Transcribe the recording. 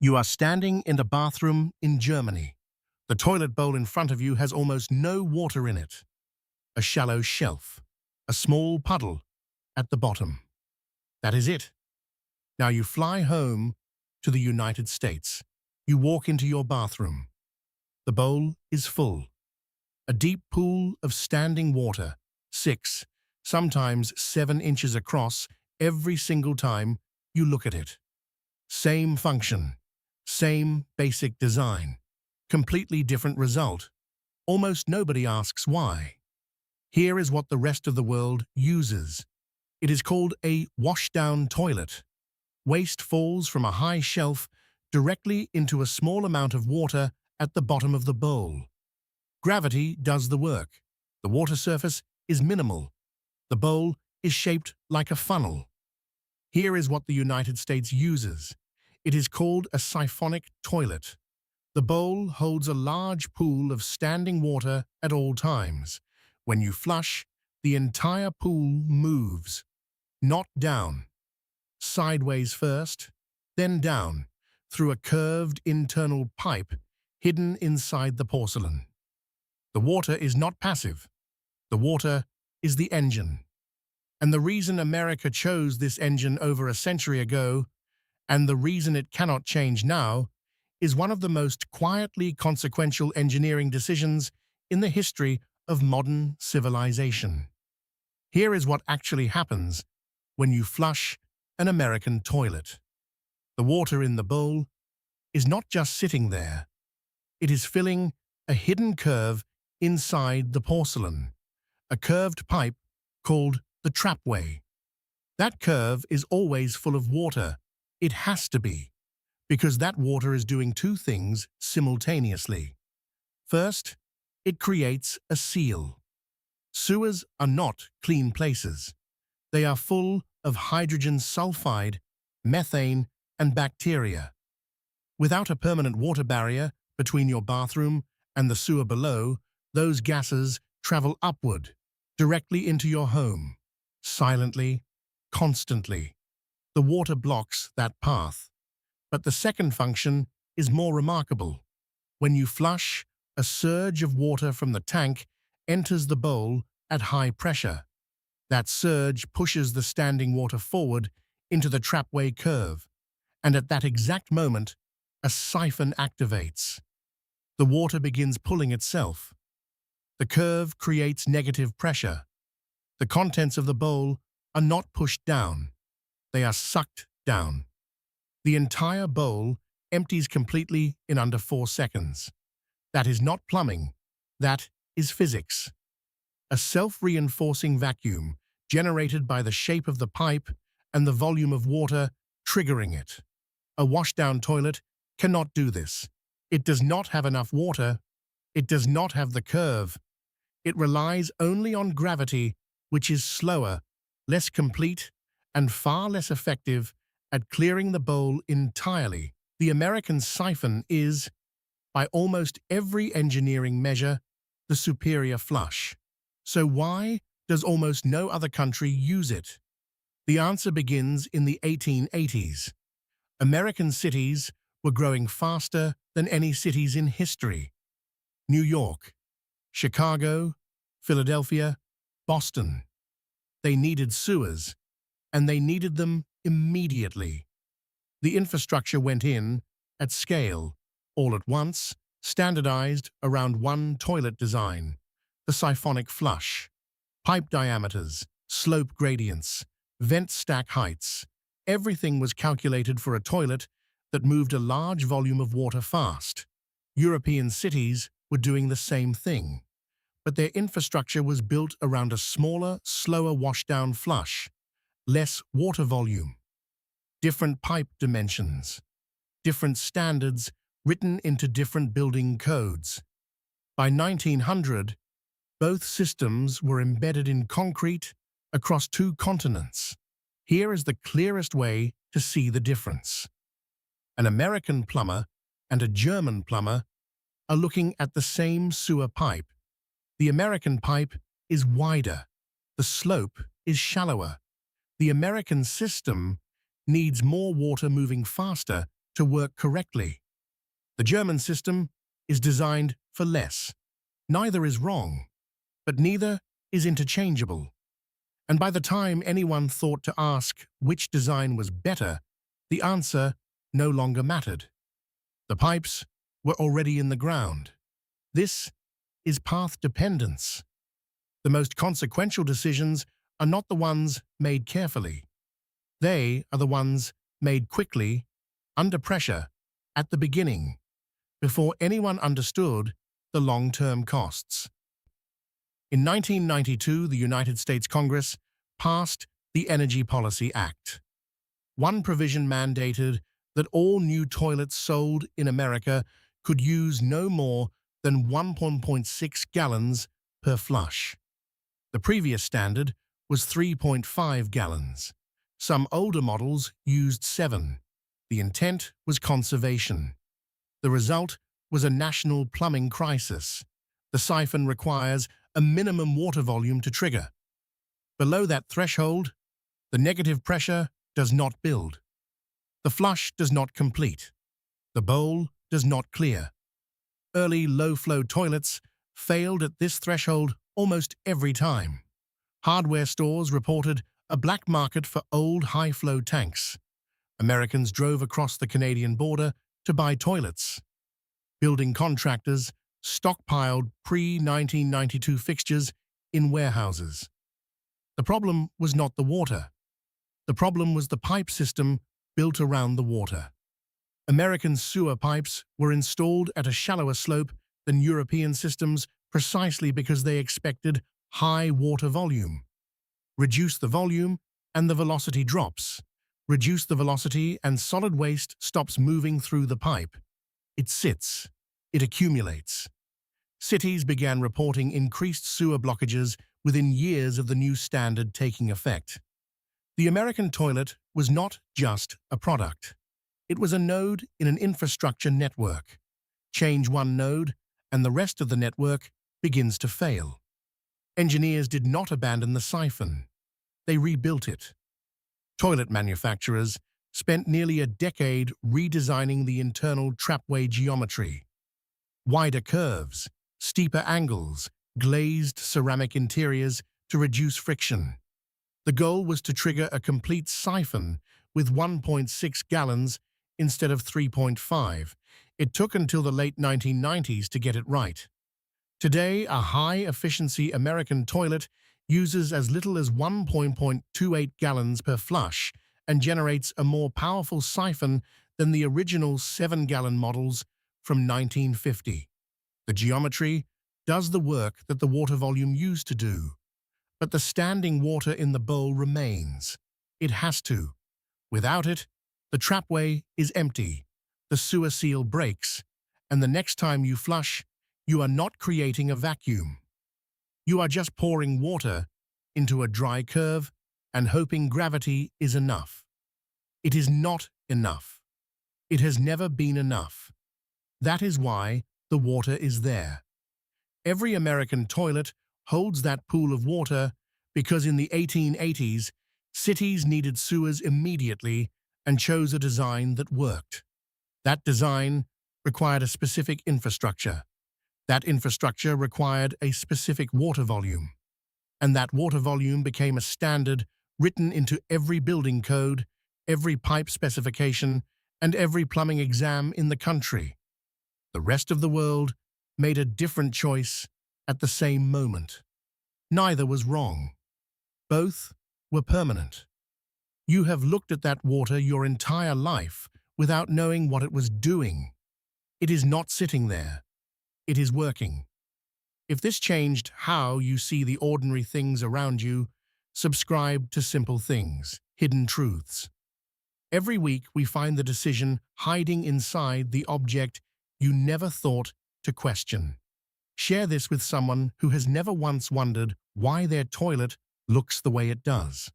You are standing in a bathroom in Germany. The toilet bowl in front of you has almost no water in it. A shallow shelf, a small puddle at the bottom. That is it. Now you fly home to the United States. You walk into your bathroom. The bowl is full. A deep pool of standing water, 6, sometimes 7 inches across every single time you look at it. Same function, same basic design, completely different result. Almost nobody asks why. Here is what the rest of the world uses. It is called a washdown toilet. Waste falls from a high shelf directly into a small amount of water at the bottom of the bowl. Gravity does the work. The water surface is minimal. The bowl is shaped like a funnel. Here is what the United States uses. It is called a siphonic toilet. The bowl holds a large pool of standing water at all times. When you flush, the entire pool moves, not down. Sideways first, then down, through a curved internal pipe hidden inside the porcelain. The water is not passive. The water is the engine. And the reason America chose this engine over a century ago, and the reason it cannot change now, is one of the most quietly consequential engineering decisions in the history of modern civilization. Here is what actually happens when you flush an American toilet. The water in the bowl is not just sitting there. It is filling a hidden curve inside the porcelain, a curved pipe called the trapway. That curve is always full of water. It has to be, because that water is doing two things simultaneously. First, it creates a seal. Sewers are not clean places. They are full of hydrogen sulfide, methane, and bacteria. Without a permanent water barrier between your bathroom and the sewer below, those gases travel upward, directly into your home. Silently, constantly. The water blocks that path. But the second function is more remarkable. When you flush, a surge of water from the tank enters the bowl at high pressure. That surge pushes the standing water forward into the trapway curve, and at that exact moment, a siphon activates. The water begins pulling itself. The curve creates negative pressure. The contents of the bowl are not pushed down. They are sucked down. The entire bowl empties completely in under 4 seconds. That is not plumbing. That is physics. A self-reinforcing vacuum generated by the shape of the pipe and the volume of water triggering it. A washdown toilet cannot do this. It does not have enough water. It does not have the curve. It relies only on gravity, which is slower, less complete, and far less effective at clearing the bowl entirely. The American siphon is, by almost every engineering measure, the superior flush. So why does almost no other country use it? The answer begins in the 1880s. American cities were growing faster than any cities in history. New York, Chicago, Philadelphia, Boston. They needed sewers, and they needed them immediately. The infrastructure went in, at scale, all at once, standardized around one toilet design, the siphonic flush. Pipe diameters, slope gradients, vent stack heights. Everything was calculated for a toilet that moved a large volume of water fast. European cities were doing the same thing, but their infrastructure was built around a smaller, slower washdown flush, less water volume, different pipe dimensions, different standards written into different building codes. By 1900, both systems were embedded in concrete across 2 continents. Here is the clearest way to see the difference. An American plumber and a German plumber are looking at the same sewer pipe. The American pipe is wider. The slope is shallower. The American system needs more water moving faster to work correctly. The German system is designed for less. Neither is wrong, but neither is interchangeable. And by the time anyone thought to ask which design was better, the answer no longer mattered. The pipes were already in the ground. This is path dependence. The most consequential decisions are not the ones made carefully. They are the ones made quickly, under pressure, at the beginning, before anyone understood the long-term costs. In 1992, the United States Congress passed the Energy Policy Act. One provision mandated that all new toilets sold in America could use no more than 1.6 gallons per flush. The previous standard was 3.5 gallons. Some older models used 7. The intent was conservation. The result was a national plumbing crisis. The siphon requires a minimum water volume to trigger. Below that threshold, the negative pressure does not build. The flush does not complete. The bowl does not clear. Early low-flow toilets failed at this threshold almost every time. Hardware stores reported a black market for old high-flow tanks. Americans drove across the Canadian border to buy toilets. Building contractors stockpiled pre-1992 fixtures in warehouses. The problem was not the water. The problem was the pipe system built around the water. American sewer pipes were installed at a shallower slope than European systems precisely because they expected high water volume. Reduce the volume and the velocity drops. Reduce the velocity and solid waste stops moving through the pipe. It sits. It accumulates. Cities began reporting increased sewer blockages within years of the new standard taking effect. The American toilet was not just a product. It was a node in an infrastructure network. Change one node, and the rest of the network begins to fail. Engineers did not abandon the siphon. They rebuilt it. Toilet manufacturers spent nearly a decade redesigning the internal trapway geometry. Wider curves, steeper angles, glazed ceramic interiors to reduce friction. The goal was to trigger a complete siphon with 1.6 gallons instead of 3.5. It took until the late 1990s to get it right. Today, a high-efficiency American toilet uses as little as 1.28 gallons per flush and generates a more powerful siphon than the original 7-gallon models from 1950. The geometry does the work that the water volume used to do, but the standing water in the bowl remains. It has to. Without it, the trapway is empty, the sewer seal breaks, and the next time you flush, you are not creating a vacuum. You are just pouring water into a dry curve and hoping gravity is enough. It is not enough. It has never been enough. That is why the water is there. Every American toilet holds that pool of water because in the 1880s, cities needed sewers immediately and chose a design that worked. That design required a specific infrastructure. That infrastructure required a specific water volume. And that water volume became a standard written into every building code, every pipe specification, and every plumbing exam in the country. The rest of the world made a different choice at the same moment. Neither was wrong. Both were permanent. You have looked at that water your entire life without knowing what it was doing. It is not sitting there. It is working. If this changed how you see the ordinary things around you, subscribe to Simple Things, Hidden Truths. Every week we find the decision hiding inside the object you never thought to question. Share this with someone who has never once wondered why their toilet looks the way it does.